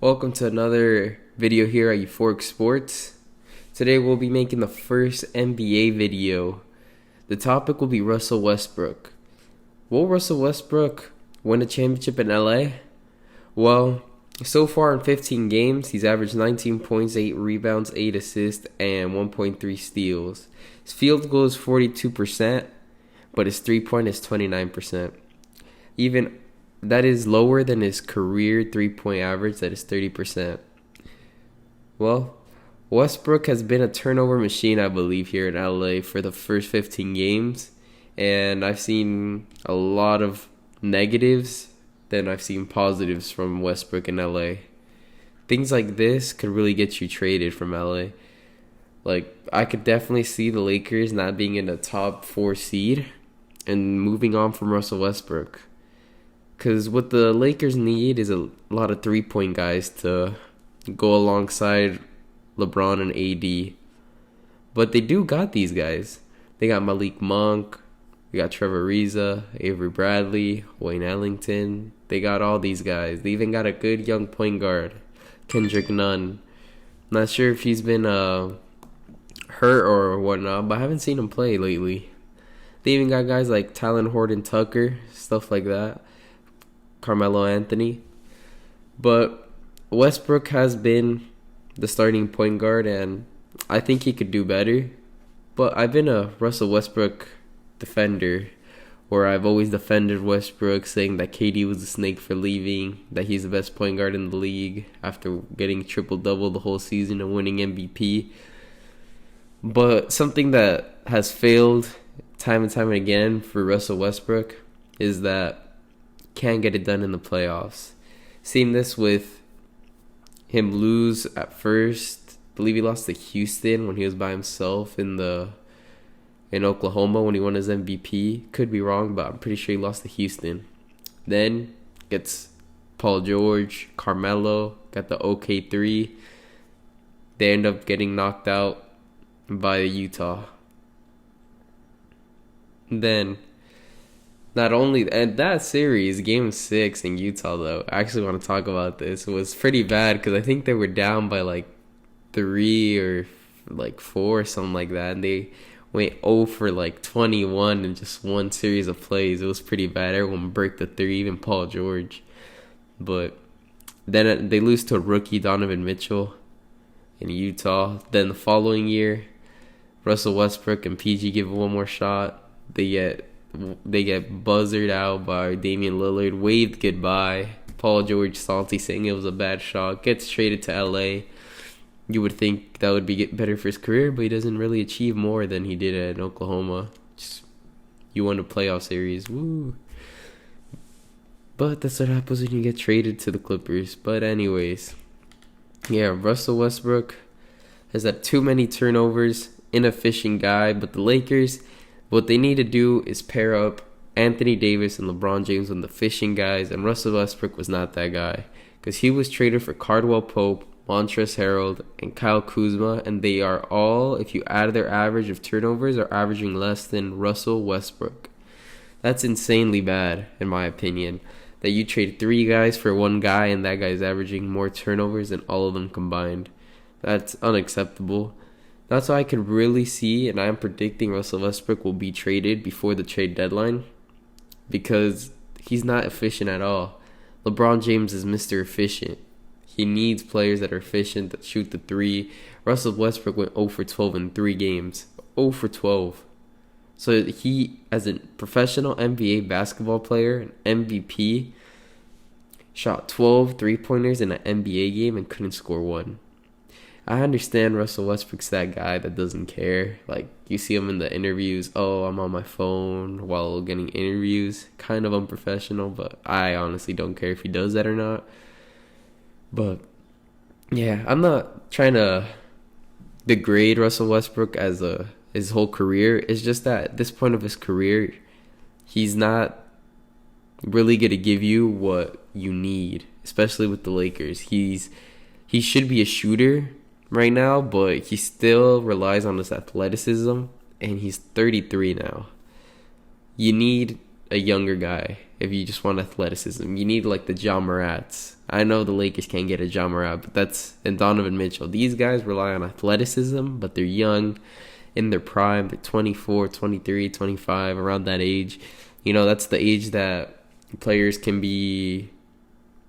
Welcome to another video here at Euphoric Sports. Today we'll be making the first NBA video. The topic will be Russell Westbrook. Will Russell Westbrook win a championship in LA? Well, so far in 15 games, he's averaged 19 points, 8 rebounds, 8 assists, and 1.3 steals. His field goal is 42%, but his three-point is 29%. Even that is lower than his career three-point average, that is 30%. Well, Westbrook has been a turnover machine, I believe, here in LA for the first 15 games. And I've seen a lot of negatives than I've seen positives from Westbrook in LA. Things like this could really get you traded from LA. Like, I could definitely see the Lakers not being in the top 4 seed and moving on from Russell Westbrook. Because what the Lakers need is a lot of three-point guys to go alongside LeBron and AD. But they do got these guys. They got Malik Monk. They got Trevor Ariza, Avery Bradley, Wayne Ellington. They got all these guys. They even got a good young point guard, Kendrick Nunn. Not sure if he's been hurt or whatnot, but I haven't seen him play lately. They even got guys like Talon Horton-Tucker, stuff like that. Carmelo Anthony. But Westbrook has been the starting point guard, and I think he could do better. But I've been a Russell Westbrook defender, where I've always defended Westbrook, saying that KD was a snake for leaving, that he's the best point guard in the league after getting triple-double the whole season and winning MVP. But something that has failed time and time again for Russell Westbrook is that can't get it done in the playoffs. Seen this with him lose at first. I believe he lost to Houston when he was by himself in Oklahoma when he won his MVP. Could be wrong, but I'm pretty sure he lost to Houston. Then gets Paul George, Carmelo, got the OK3. They end up getting knocked out by Utah. Then not only, and that series, Game 6 in Utah, though, I actually want to talk about this. It was pretty bad because I think they were down by like 3 or like 4 or something like that. And they went 0 for like 21 in just one series of plays. It was pretty bad. Everyone broke the 3, even Paul George. But then they lose to a rookie, Donovan Mitchell, in Utah. Then the following year, Russell Westbrook and PG give it one more shot. They get buzzered out by Damian Lillard, waved goodbye. Paul George salty, saying it was a bad shot. Gets traded to LA. You would think that would be better for his career, but he doesn't really achieve more than he did in Oklahoma. You won a playoff series. Woo. But that's what happens when you get traded to the Clippers. But anyways, yeah, Russell Westbrook has had too many turnovers. Inefficient guy. But the Lakers, what they need to do is pair up Anthony Davis and LeBron James with the efficient guys, and Russell Westbrook was not that guy because he was traded for Caldwell Pope, Montrezl Harrell, and Kyle Kuzma, and they are all, if you add their average of turnovers, are averaging less than Russell Westbrook. That's insanely bad, in my opinion, that you trade 3 guys for 1 guy and that guy's averaging more turnovers than all of them combined. That's unacceptable. That's why I can really see, and I'm predicting Russell Westbrook will be traded before the trade deadline because he's not efficient at all. LeBron James is Mr. Efficient. He needs players that are efficient, that shoot the 3. Russell Westbrook went 0 for 12 in 3 games. 0 for 12. So he, as a professional NBA basketball player, an MVP, shot 12 3-pointers in an NBA game and couldn't score 1. I understand Russell Westbrook's that guy that doesn't care. Like, you see him in the interviews, oh, I'm on my phone while getting interviews. Kind of unprofessional, but I honestly don't care if he does that or not. But, yeah, I'm not trying to degrade Russell Westbrook as his whole career. It's just that at this point of his career, he's not really going to give you what you need, especially with the Lakers. He should be a shooter right now, but he still relies on his athleticism, and he's 33 now. You need a younger guy. if you just want athleticism. You need like the Ja Morants. I know the Lakers can't get a Ja Morant, but that's and Donovan Mitchell. These guys rely on athleticism, but they're young, in their prime. They're 24, 23, 25, around that age. That's the age that players can be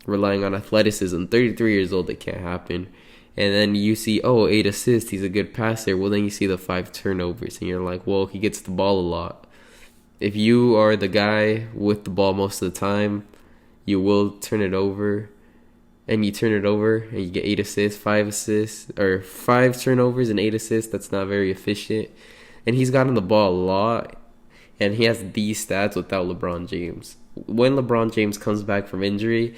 relying on athleticism. 33 years old, it can't happen. And then you see, 8 assists, he's a good passer. Well, then you see the 5 turnovers, and you're like, well, he gets the ball a lot. If you are the guy with the ball most of the time, you will turn it over. And you turn it over, and you get 8 assists, 5 assists, or 5 turnovers and 8 assists. That's not very efficient. And he's gotten the ball a lot, and he has these stats without LeBron James. When LeBron James comes back from injury,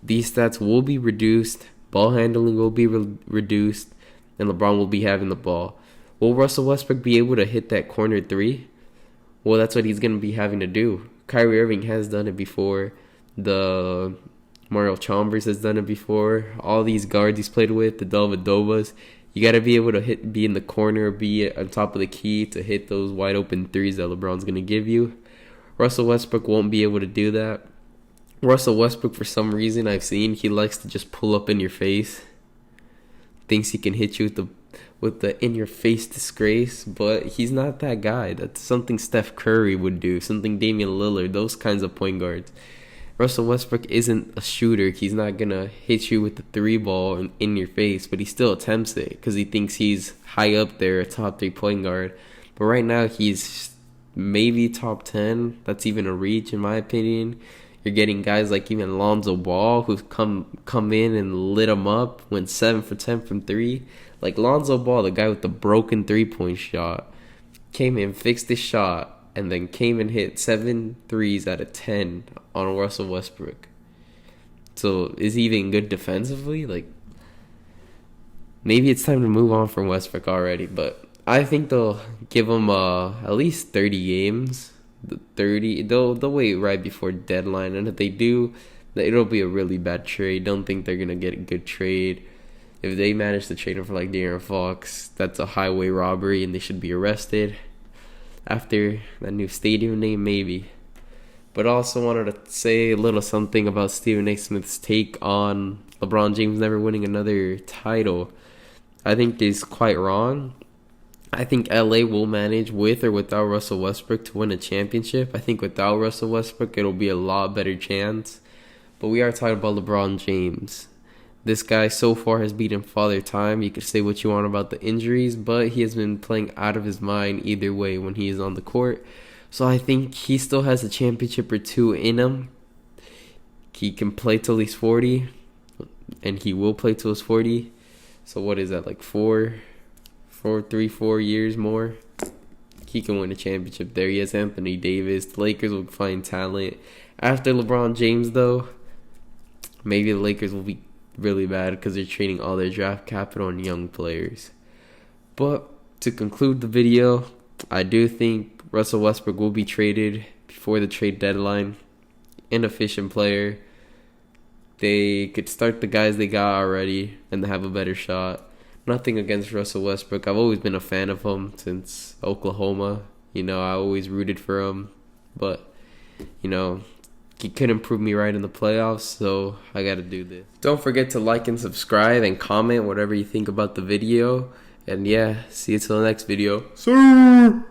these stats will be reduced. Ball handling will be reduced, and LeBron will be having the ball. Will Russell Westbrook be able to hit that corner 3? Well, that's what he's going to be having to do. Kyrie Irving has done it before. The Mario Chalmers has done it before. All these guards he's played with, the Dellavedovas, you got to be able to be in the corner, be on top of the key to hit those wide open threes that LeBron's going to give you. Russell Westbrook won't be able to do that. Russell Westbrook, for some reason I've seen, he likes to just pull up in your face. Thinks he can hit you with the in your face disgrace, but he's not that guy. That's something Steph Curry would do, something Damian Lillard, those kinds of point guards. Russell Westbrook isn't a shooter. He's not going to hit you with the 3 ball in your face, but he still attempts it because he thinks he's high up there, a top 3 point guard. But right now he's maybe top 10. That's even a reach in my opinion. You're getting guys like even Lonzo Ball who've come in and lit him up, went 7 for 10 from 3. Like Lonzo Ball, the guy with the broken 3-point shot, came in, fixed his shot, and then came and hit 7 threes out of 10 on Russell Westbrook. So is he even good defensively? Like, maybe it's time to move on from Westbrook already, but I think they'll give him at least 30 games. They'll wait right before deadline, and if they do, it'll be a really bad trade. Don't think they're gonna get a good trade. If they manage to trade him for like De'Aaron Fox, that's a highway robbery, and they should be arrested. After that new stadium name, maybe. But I also wanted to say a little something about Stephen A. Smith's take on LeBron James never winning another title. I think he's quite wrong. I think LA will manage with or without Russell Westbrook to win a championship. I think without Russell Westbrook, it'll be a lot better chance. But we are talking about LeBron James. This guy so far has beaten Father Time. You could say what you want about the injuries, but he has been playing out of his mind either way when he is on the court. So I think he still has a championship or 2 in him. He can play till he's 40, and he will play till he's 40. So what is that, like 4 years more? He can win a championship there. He has Anthony Davis. The Lakers will find talent. After LeBron James, though, maybe the Lakers will be really bad because they're trading all their draft capital on young players. But to conclude the video, I do think Russell Westbrook will be traded before the trade deadline. Inefficient player. They could start the guys they got already and have a better shot. Nothing against Russell Westbrook. I've always been a fan of him since Oklahoma. I always rooted for him. But, he couldn't prove me right in the playoffs, so I got to do this. Don't forget to like and subscribe and comment whatever you think about the video. And yeah, see you till the next video. See you.